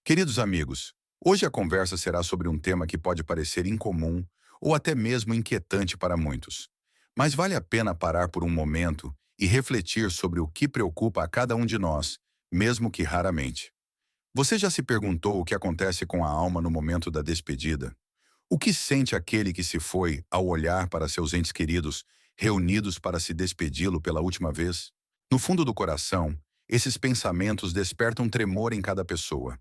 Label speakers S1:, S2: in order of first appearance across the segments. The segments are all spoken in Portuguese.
S1: Queridos amigos, hoje a conversa será sobre um tema que pode parecer incomum ou até mesmo inquietante para muitos. Mas vale a pena parar por um momento e refletir sobre o que preocupa a cada um de nós, mesmo que raramente. Você já se perguntou o que acontece com a alma no momento da despedida? O que sente aquele que se foi ao olhar para seus entes queridos reunidos para se despedi-lo pela última vez? No fundo do coração, esses pensamentos despertam tremor em cada pessoa.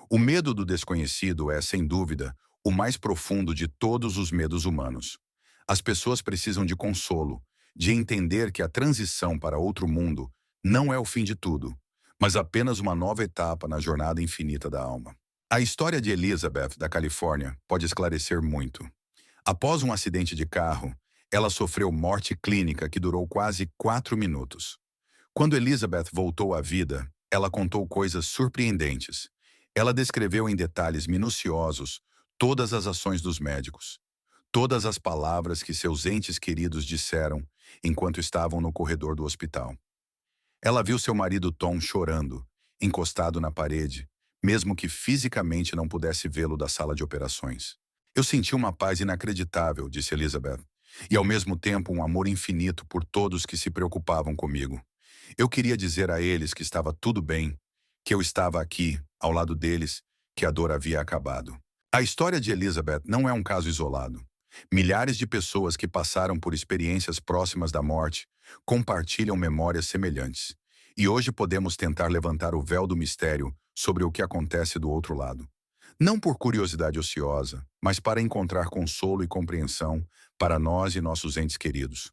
S1: O medo do desconhecido é, sem dúvida, o mais profundo de todos os medos humanos. As pessoas precisam de consolo, de entender que a transição para outro mundo não é o fim de tudo, mas apenas uma nova etapa na jornada infinita da alma. A história de Elizabeth, da Califórnia, pode esclarecer muito. Após um acidente de carro, ela sofreu morte clínica que durou quase 4 minutos. Quando Elizabeth voltou à vida, ela contou coisas surpreendentes. Ela descreveu em detalhes minuciosos todas as ações dos médicos, todas as palavras que seus entes queridos disseram enquanto estavam no corredor do hospital. Ela viu seu marido Tom chorando, encostado na parede, mesmo que fisicamente não pudesse vê-lo da sala de operações. Eu senti uma paz inacreditável, disse Elizabeth, e ao mesmo tempo um amor infinito por todos que se preocupavam comigo. Eu queria dizer a eles que estava tudo bem, que eu estava aqui, ao lado deles, que a dor havia acabado. A história de Elizabeth não é um caso isolado. Milhares de pessoas que passaram por experiências próximas da morte compartilham memórias semelhantes. E hoje podemos tentar levantar o véu do mistério sobre o que acontece do outro lado. Não por curiosidade ociosa, mas para encontrar consolo e compreensão para nós e nossos entes queridos.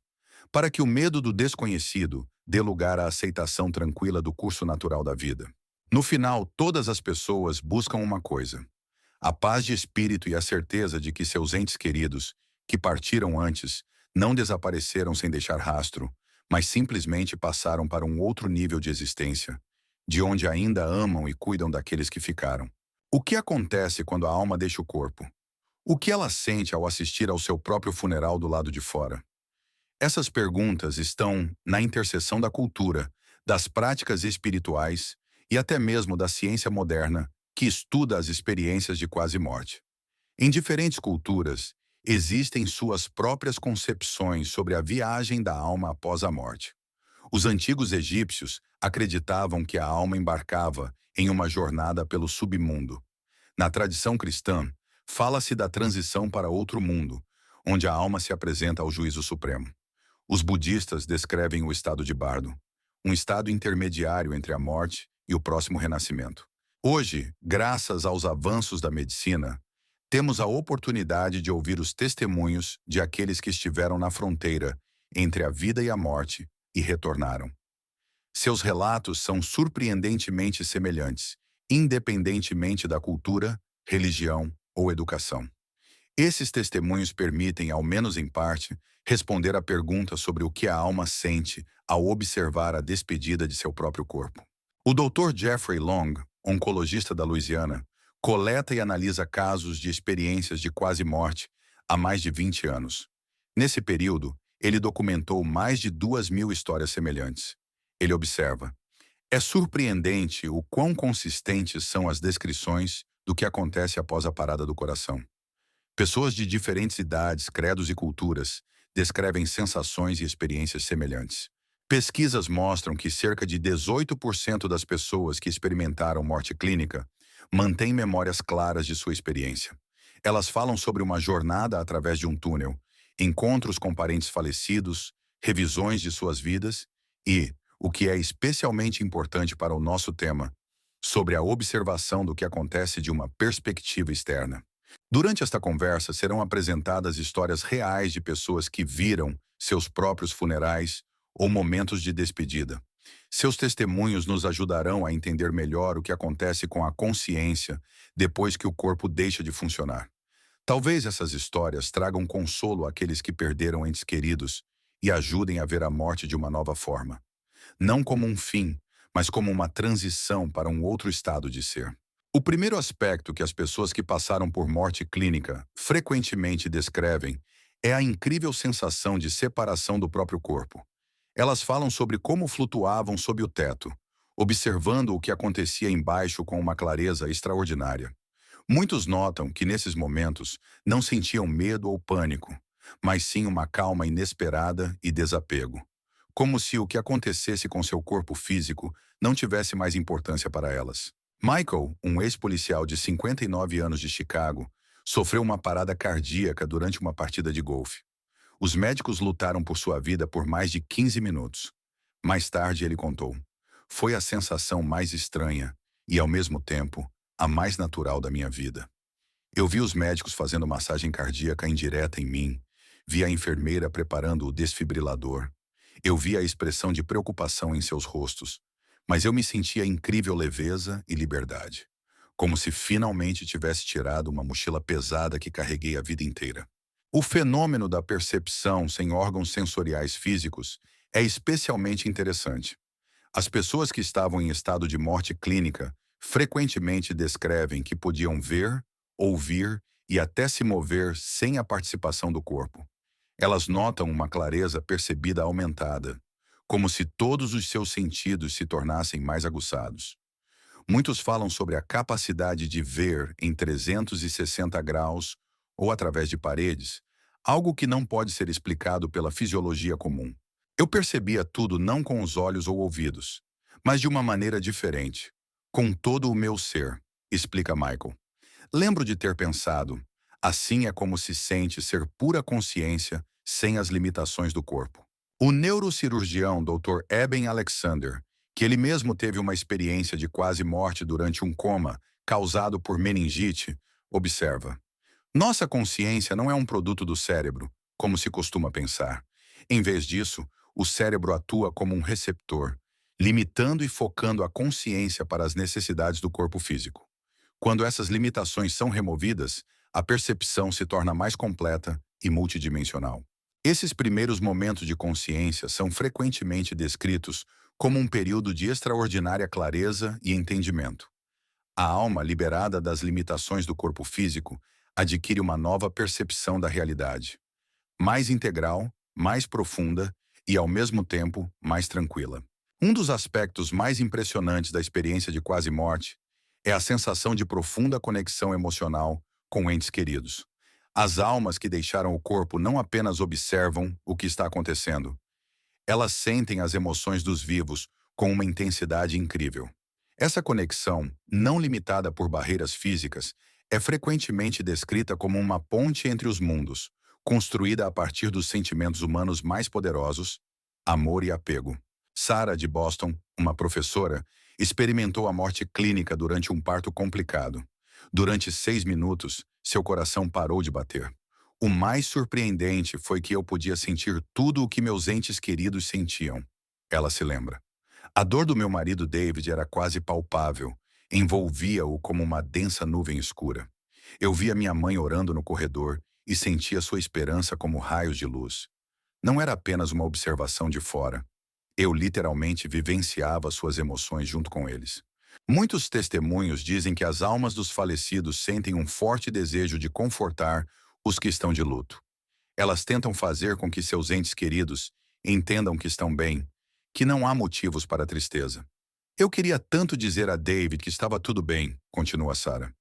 S1: Para que o medo do desconhecido dê lugar à aceitação tranquila do curso natural da vida. No final, todas as pessoas buscam uma coisa: a paz de espírito e a certeza de que seus entes queridos, que partiram antes, não desapareceram sem deixar rastro, mas simplesmente passaram para um outro nível de existência, de onde ainda amam e cuidam daqueles que ficaram. O que acontece quando a alma deixa o corpo? O que ela sente ao assistir ao seu próprio funeral do lado de fora? Essas perguntas estão na interseção da cultura, das práticas espirituais e até mesmo da ciência moderna, que estuda as experiências de quase morte. Em diferentes culturas, existem suas próprias concepções sobre a viagem da alma após a morte. Os antigos egípcios acreditavam que a alma embarcava em uma jornada pelo submundo. Na tradição cristã, fala-se da transição para outro mundo, onde a alma se apresenta ao juízo supremo. Os budistas descrevem o estado de Bardo, um estado intermediário entre a morte e o próximo renascimento. Hoje, graças aos avanços da medicina, temos a oportunidade de ouvir os testemunhos de aqueles que estiveram na fronteira entre a vida e a morte e retornaram. Seus relatos são surpreendentemente semelhantes, independentemente da cultura, religião ou educação. Esses testemunhos permitem, ao menos em parte, responder à pergunta sobre o que a alma sente ao observar a despedida de seu próprio corpo. O Dr. Jeffrey Long, oncologista da Louisiana, coleta e analisa casos de experiências de quase morte há mais de 20 anos. Nesse período, ele documentou mais de 2.000 histórias semelhantes. Ele observa: é surpreendente o quão consistentes são as descrições do que acontece após a parada do coração. Pessoas de diferentes idades, credos e culturas descrevem sensações e experiências semelhantes. Pesquisas mostram que cerca de 18% das pessoas que experimentaram morte clínica mantêm memórias claras de sua experiência. Elas falam sobre uma jornada através de um túnel, encontros com parentes falecidos, revisões de suas vidas e, o que é especialmente importante para o nosso tema, sobre a observação do que acontece de uma perspectiva externa. Durante esta conversa serão apresentadas histórias reais de pessoas que viram seus próprios funerais ou momentos de despedida. Seus testemunhos nos ajudarão a entender melhor o que acontece com a consciência depois que o corpo deixa de funcionar. Talvez essas histórias tragam consolo àqueles que perderam entes queridos e ajudem a ver a morte de uma nova forma. Não como um fim, mas como uma transição para um outro estado de ser. O primeiro aspecto que as pessoas que passaram por morte clínica frequentemente descrevem é a incrível sensação de separação do próprio corpo. Elas falam sobre como flutuavam sob o teto, observando o que acontecia embaixo com uma clareza extraordinária. Muitos notam que nesses momentos não sentiam medo ou pânico, mas sim uma calma inesperada e desapego. Como se o que acontecesse com seu corpo físico não tivesse mais importância para elas. Michael, um ex-policial de 59 anos de Chicago, sofreu uma parada cardíaca durante uma partida de golfe. Os médicos lutaram por sua vida por mais de 15 minutos. Mais tarde ele contou: "Foi a sensação mais estranha e, ao mesmo tempo, a mais natural da minha vida. Eu vi os médicos fazendo massagem cardíaca indireta em mim, vi a enfermeira preparando o desfibrilador, eu vi a expressão de preocupação em seus rostos, mas eu me sentia incrível leveza e liberdade, como se finalmente tivesse tirado uma mochila pesada que carreguei a vida inteira." O fenômeno da percepção sem órgãos sensoriais físicos é especialmente interessante. As pessoas que estavam em estado de morte clínica frequentemente descrevem que podiam ver, ouvir e até se mover sem a participação do corpo. Elas notam uma clareza percebida aumentada, como se todos os seus sentidos se tornassem mais aguçados. Muitos falam sobre a capacidade de ver em 360 graus ou através de paredes, algo que não pode ser explicado pela fisiologia comum. Eu percebia tudo não com os olhos ou ouvidos, mas de uma maneira diferente, com todo o meu ser, explica Michael. Lembro de ter pensado: assim é como se sente ser pura consciência sem as limitações do corpo. O neurocirurgião Dr. Eben Alexander, que ele mesmo teve uma experiência de quase morte durante um coma causado por meningite, observa: "Nossa consciência não é um produto do cérebro, como se costuma pensar. Em vez disso, o cérebro atua como um receptor, limitando e focando a consciência para as necessidades do corpo físico. Quando essas limitações são removidas, a percepção se torna mais completa e multidimensional." Esses primeiros momentos de consciência são frequentemente descritos como um período de extraordinária clareza e entendimento. A alma, liberada das limitações do corpo físico, adquire uma nova percepção da realidade, mais integral, mais profunda e, ao mesmo tempo, mais tranquila. Um dos aspectos mais impressionantes da experiência de quase morte é a sensação de profunda conexão emocional com entes queridos. As almas que deixaram o corpo não apenas observam o que está acontecendo, elas sentem as emoções dos vivos com uma intensidade incrível. Essa conexão, não limitada por barreiras físicas, é frequentemente descrita como uma ponte entre os mundos, construída a partir dos sentimentos humanos mais poderosos: amor e apego. Sarah, de Boston, uma professora, experimentou a morte clínica durante um parto complicado. Durante 6 minutos, seu coração parou de bater. O mais surpreendente foi que eu podia sentir tudo o que meus entes queridos sentiam. Ela se lembra. A dor do meu marido David era quase palpável, envolvia-o como uma densa nuvem escura. Eu via minha mãe orando no corredor e sentia sua esperança como raios de luz. Não era apenas uma observação de fora. Eu literalmente vivenciava suas emoções junto com eles. Muitos testemunhos dizem que as almas dos falecidos sentem um forte desejo de confortar os que estão de luto. Elas tentam fazer com que seus entes queridos entendam que estão bem, que não há motivos para tristeza. "Eu queria tanto dizer a David que estava tudo bem", continua Sarah.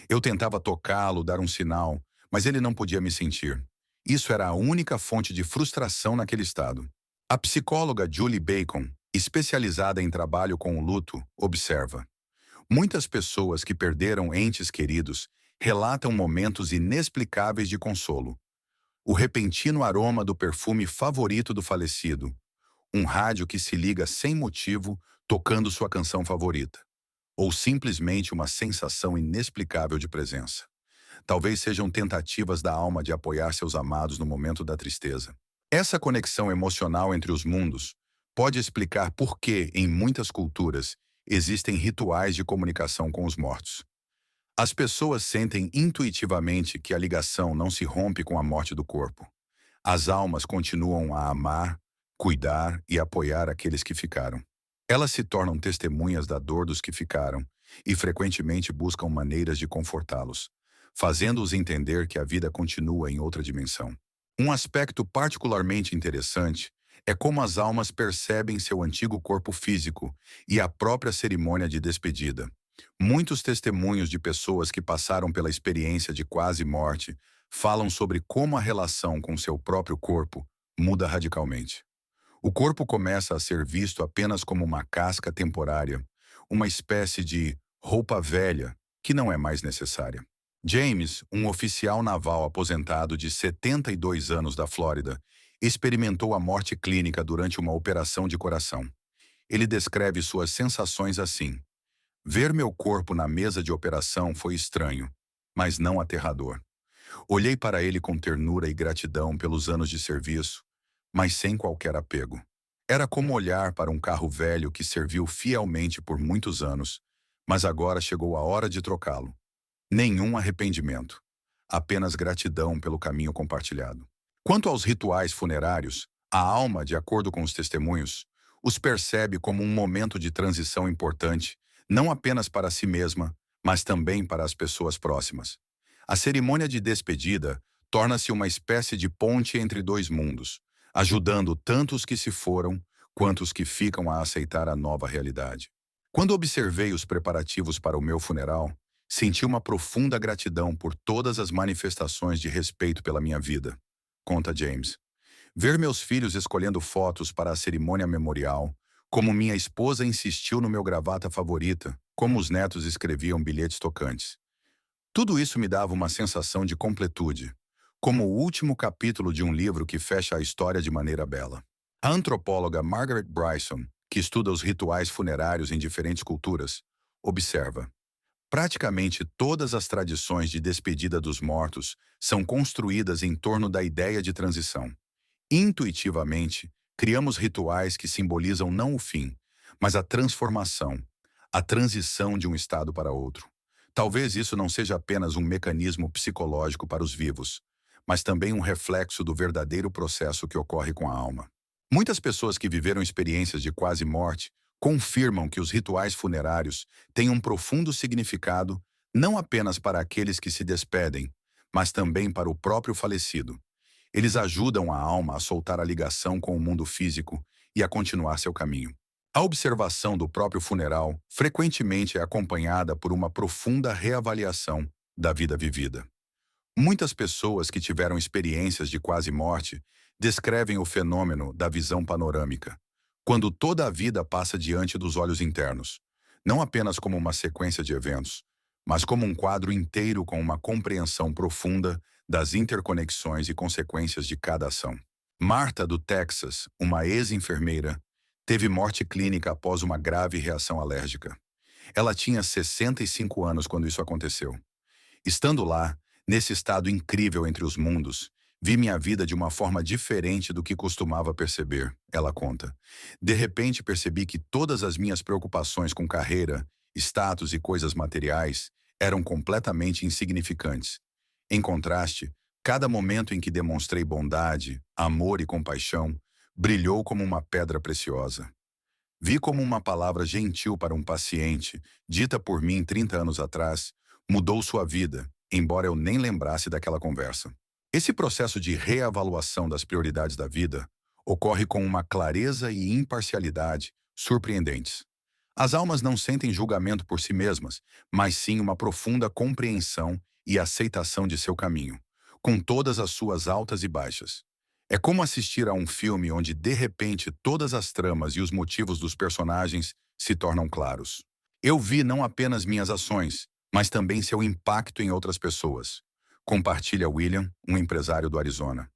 S1: "Eu tentava tocá-lo, dar um sinal, mas ele não podia me sentir. Isso era a única fonte de frustração naquele estado." A psicóloga Julie Bacon, especializada em trabalho com o luto, observa: "Muitas pessoas que perderam entes queridos relatam momentos inexplicáveis de consolo. O repentino aroma do perfume favorito do falecido, um rádio que se liga sem motivo tocando sua canção favorita, ou simplesmente uma sensação inexplicável de presença. Talvez sejam tentativas da alma de apoiar seus amados no momento da tristeza." Essa conexão emocional entre os mundos pode explicar por que, em muitas culturas, existem rituais de comunicação com os mortos. As pessoas sentem intuitivamente que a ligação não se rompe com a morte do corpo. As almas continuam a amar, cuidar e apoiar aqueles que ficaram. Elas se tornam testemunhas da dor dos que ficaram e frequentemente buscam maneiras de confortá-los, fazendo-os entender que a vida continua em outra dimensão. Um aspecto particularmente interessante É como as almas percebem seu antigo corpo físico e a própria cerimônia de despedida. Muitos testemunhos de pessoas que passaram pela experiência de quase morte falam sobre como a relação com seu próprio corpo muda radicalmente. O corpo começa a ser visto apenas como uma casca temporária, uma espécie de roupa velha que não é mais necessária. James, um oficial naval aposentado de 72 anos da Flórida, experimentou a morte clínica durante uma operação de coração. Ele descreve suas sensações assim: ver meu corpo na mesa de operação foi estranho, mas não aterrador. Olhei para ele com ternura e gratidão pelos anos de serviço, mas sem qualquer apego. Era como olhar para um carro velho que serviu fielmente por muitos anos, mas agora chegou a hora de trocá-lo. Nenhum arrependimento, apenas gratidão pelo caminho compartilhado. Quanto aos rituais funerários, a alma, de acordo com os testemunhos, os percebe como um momento de transição importante, não apenas para si mesma, mas também para as pessoas próximas. A cerimônia de despedida torna-se uma espécie de ponte entre dois mundos, ajudando tanto os que se foram quanto os que ficam a aceitar a nova realidade. Quando observei os preparativos para o meu funeral, senti uma profunda gratidão por todas as manifestações de respeito pela minha vida, conta James. Ver meus filhos escolhendo fotos para a cerimônia memorial, como minha esposa insistiu no meu gravata favorita, como os netos escreviam bilhetes tocantes. Tudo isso me dava uma sensação de completude, como o último capítulo de um livro que fecha a história de maneira bela. A antropóloga Margaret Bryson, que estuda os rituais funerários em diferentes culturas, observa: praticamente todas as tradições de despedida dos mortos são construídas em torno da ideia de transição. Intuitivamente, criamos rituais que simbolizam não o fim, mas a transformação, a transição de um estado para outro. Talvez isso não seja apenas um mecanismo psicológico para os vivos, mas também um reflexo do verdadeiro processo que ocorre com a alma. Muitas pessoas que viveram experiências de quase morte confirmam que os rituais funerários têm um profundo significado não apenas para aqueles que se despedem, mas também para o próprio falecido. Eles ajudam a alma a soltar a ligação com o mundo físico e a continuar seu caminho. A observação do próprio funeral frequentemente é acompanhada por uma profunda reavaliação da vida vivida. Muitas pessoas que tiveram experiências de quase morte descrevem o fenômeno da visão panorâmica, quando toda a vida passa diante dos olhos internos, não apenas como uma sequência de eventos, mas como um quadro inteiro com uma compreensão profunda das interconexões e consequências de cada ação. Marta, do Texas, uma ex-enfermeira, teve morte clínica após uma grave reação alérgica. Ela tinha 65 anos quando isso aconteceu. Estando lá, nesse estado incrível entre os mundos, vi minha vida de uma forma diferente do que costumava perceber, ela conta. De repente percebi que todas as minhas preocupações com carreira, status e coisas materiais eram completamente insignificantes. Em contraste, cada momento em que demonstrei bondade, amor e compaixão brilhou como uma pedra preciosa. Vi como uma palavra gentil para um paciente, dita por mim 30 anos atrás, mudou sua vida, embora eu nem lembrasse daquela conversa. Esse processo de reavaliação das prioridades da vida ocorre com uma clareza e imparcialidade surpreendentes. As almas não sentem julgamento por si mesmas, mas sim uma profunda compreensão e aceitação de seu caminho, com todas as suas altas e baixas. É como assistir a um filme onde, de repente, todas as tramas e os motivos dos personagens se tornam claros. Eu vi não apenas minhas ações, mas também seu impacto em outras pessoas. Compartilha William, um empresário do Arizona.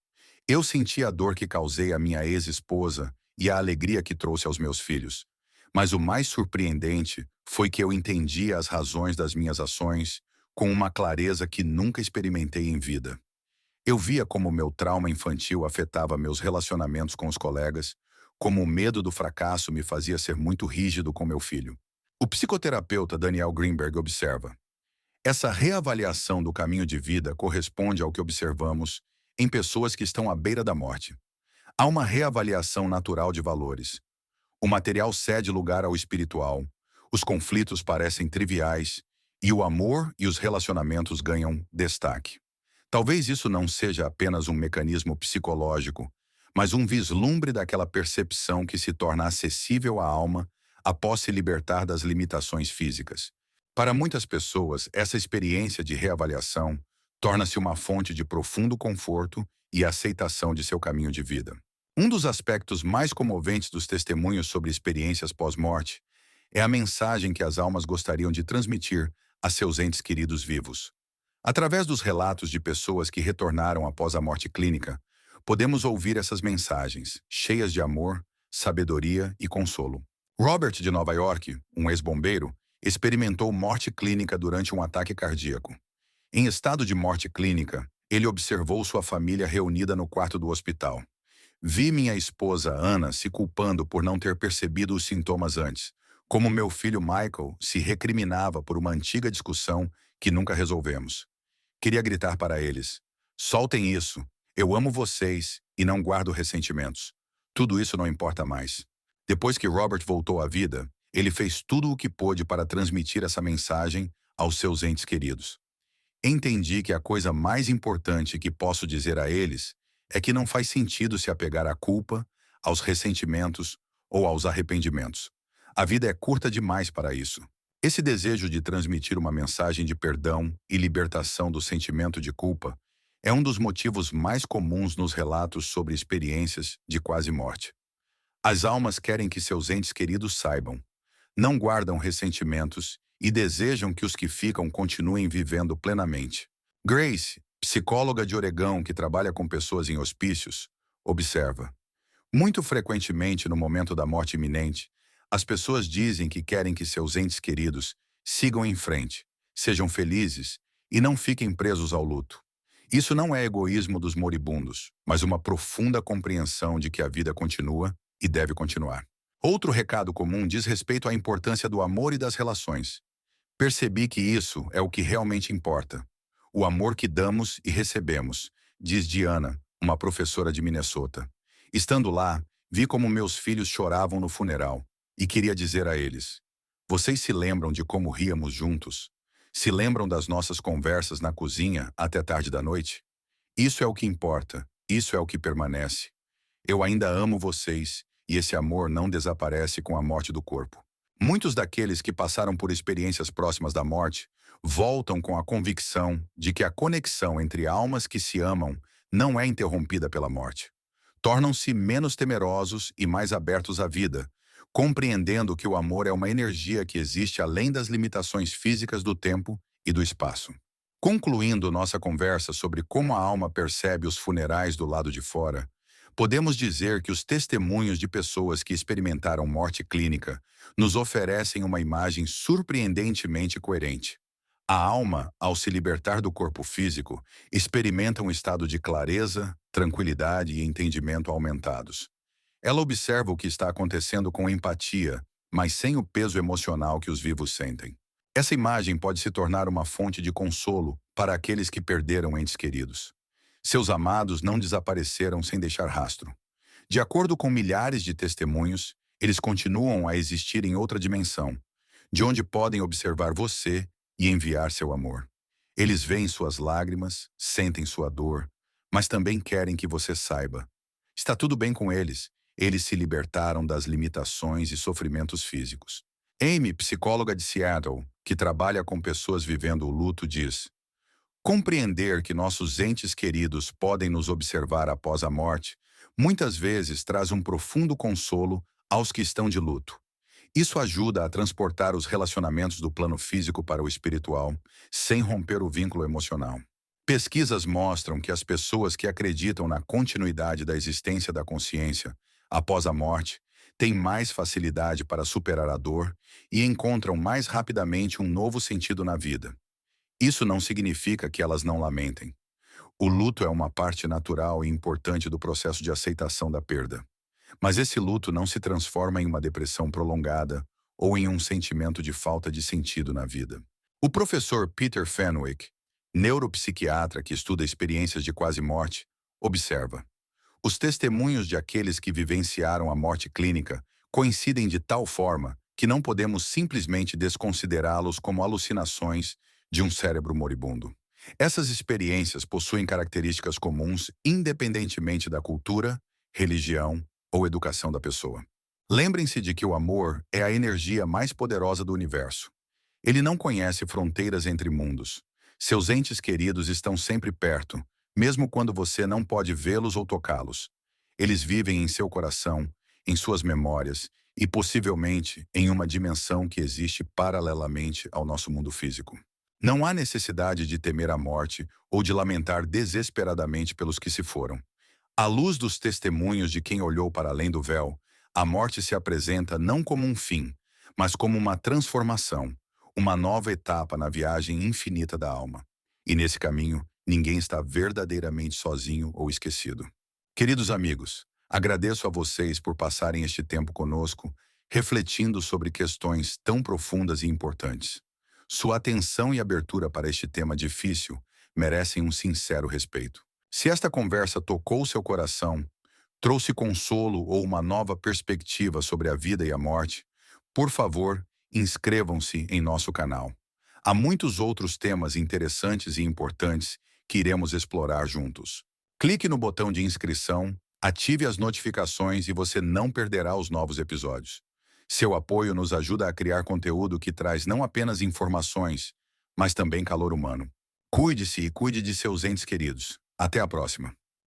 S1: Eu senti a dor que causei à minha ex-esposa e a alegria que trouxe aos meus filhos. Mas o mais surpreendente foi que eu entendia as razões das minhas ações com uma clareza que nunca experimentei em vida. Eu via como meu trauma infantil afetava meus relacionamentos com os colegas, como o medo do fracasso me fazia ser muito rígido com meu filho. O psicoterapeuta Daniel Greenberg observa: essa reavaliação do caminho de vida corresponde ao que observamos em pessoas que estão à beira da morte. Há uma reavaliação natural de valores. O material cede lugar ao espiritual, os conflitos parecem triviais e o amor e os relacionamentos ganham destaque. Talvez isso não seja apenas um mecanismo psicológico, mas um vislumbre daquela percepção que se torna acessível à alma após se libertar das limitações físicas. Para muitas pessoas, essa experiência de reavaliação torna-se uma fonte de profundo conforto e aceitação de seu caminho de vida. Um dos aspectos mais comoventes dos testemunhos sobre experiências pós-morte é a mensagem que as almas gostariam de transmitir a seus entes queridos vivos. Através dos relatos de pessoas que retornaram após a morte clínica, podemos ouvir essas mensagens, cheias de amor, sabedoria e consolo. Robert, de Nova York, um ex-bombeiro, experimentou morte clínica durante um ataque cardíaco. Em estado de morte clínica, ele observou sua família reunida no quarto do hospital. Vi minha esposa, Ana, se culpando por não ter percebido os sintomas antes, como meu filho Michael se recriminava por uma antiga discussão que nunca resolvemos. Queria gritar para eles: soltem isso, eu amo vocês e não guardo ressentimentos. Tudo isso não importa mais. Depois que Robert voltou à vida, ele fez tudo o que pôde para transmitir essa mensagem aos seus entes queridos. Entendi que a coisa mais importante que posso dizer a eles é que não faz sentido se apegar à culpa, aos ressentimentos ou aos arrependimentos. A vida é curta demais para isso. Esse desejo de transmitir uma mensagem de perdão e libertação do sentimento de culpa é um dos motivos mais comuns nos relatos sobre experiências de quase morte. As almas querem que seus entes queridos saibam, não guardam ressentimentos e desejam que os que ficam continuem vivendo plenamente. Grace, psicóloga de Oregão que trabalha com pessoas em hospícios, observa: muito frequentemente, no momento da morte iminente, as pessoas dizem que querem que seus entes queridos sigam em frente, sejam felizes e não fiquem presos ao luto. Isso não é egoísmo dos moribundos, mas uma profunda compreensão de que a vida continua e deve continuar. Outro recado comum diz respeito à importância do amor e das relações. Percebi que isso é o que realmente importa. O amor que damos e recebemos, diz Diana, uma professora de Minnesota. Estando lá, vi como meus filhos choravam no funeral e queria dizer a eles: vocês se lembram de como ríamos juntos? Se lembram das nossas conversas na cozinha até tarde da noite? Isso é o que importa, isso é o que permanece. Eu ainda amo vocês e esse amor não desaparece com a morte do corpo. Muitos daqueles que passaram por experiências próximas da morte voltam com a convicção de que a conexão entre almas que se amam não é interrompida pela morte. Tornam-se menos temerosos e mais abertos à vida, compreendendo que o amor é uma energia que existe além das limitações físicas do tempo e do espaço. Concluindo nossa conversa sobre como a alma percebe os funerais do lado de fora, podemos dizer que os testemunhos de pessoas que experimentaram morte clínica nos oferecem uma imagem surpreendentemente coerente. A alma, ao se libertar do corpo físico, experimenta um estado de clareza, tranquilidade e entendimento aumentados. Ela observa o que está acontecendo com empatia, mas sem o peso emocional que os vivos sentem. Essa imagem pode se tornar uma fonte de consolo para aqueles que perderam entes queridos. Seus amados não desapareceram sem deixar rastro. De acordo com milhares de testemunhos, eles continuam a existir em outra dimensão, de onde podem observar você e enviar seu amor. Eles veem suas lágrimas, sentem sua dor, mas também querem que você saiba: está tudo bem com eles. Eles se libertaram das limitações e sofrimentos físicos. Amy, psicóloga de Seattle, que trabalha com pessoas vivendo o luto, diz: compreender que nossos entes queridos podem nos observar após a morte muitas vezes traz um profundo consolo aos que estão de luto. Isso ajuda a transportar os relacionamentos do plano físico para o espiritual, sem romper o vínculo emocional. Pesquisas mostram que as pessoas que acreditam na continuidade da existência da consciência após a morte têm mais facilidade para superar a dor e encontram mais rapidamente um novo sentido na vida. Isso não significa que elas não lamentem. O luto é uma parte natural e importante do processo de aceitação da perda. Mas esse luto não se transforma em uma depressão prolongada ou em um sentimento de falta de sentido na vida. O professor Peter Fenwick, neuropsiquiatra que estuda experiências de quase morte, observa: os testemunhos de aqueles que vivenciaram a morte clínica coincidem de tal forma que não podemos simplesmente desconsiderá-los como alucinações de um cérebro moribundo. Essas experiências possuem características comuns independentemente da cultura, religião ou educação da pessoa. Lembrem-se de que o amor é a energia mais poderosa do universo. Ele não conhece fronteiras entre mundos. Seus entes queridos estão sempre perto, mesmo quando você não pode vê-los ou tocá-los. Eles vivem em seu coração, em suas memórias e possivelmente em uma dimensão que existe paralelamente ao nosso mundo físico. Não há necessidade de temer a morte ou de lamentar desesperadamente pelos que se foram. À luz dos testemunhos de quem olhou para além do véu, a morte se apresenta não como um fim, mas como uma transformação, uma nova etapa na viagem infinita da alma. E nesse caminho, ninguém está verdadeiramente sozinho ou esquecido. Queridos amigos, agradeço a vocês por passarem este tempo conosco, refletindo sobre questões tão profundas e importantes. Sua atenção e abertura para este tema difícil merecem um sincero respeito. Se esta conversa tocou seu coração, trouxe consolo ou uma nova perspectiva sobre a vida e a morte, por favor, inscrevam-se em nosso canal. Há muitos outros temas interessantes e importantes que iremos explorar juntos. Clique no botão de inscrição, ative as notificações e você não perderá os novos episódios. Seu apoio nos ajuda a criar conteúdo que traz não apenas informações, mas também calor humano. Cuide-se e cuide de seus entes queridos. Até a próxima.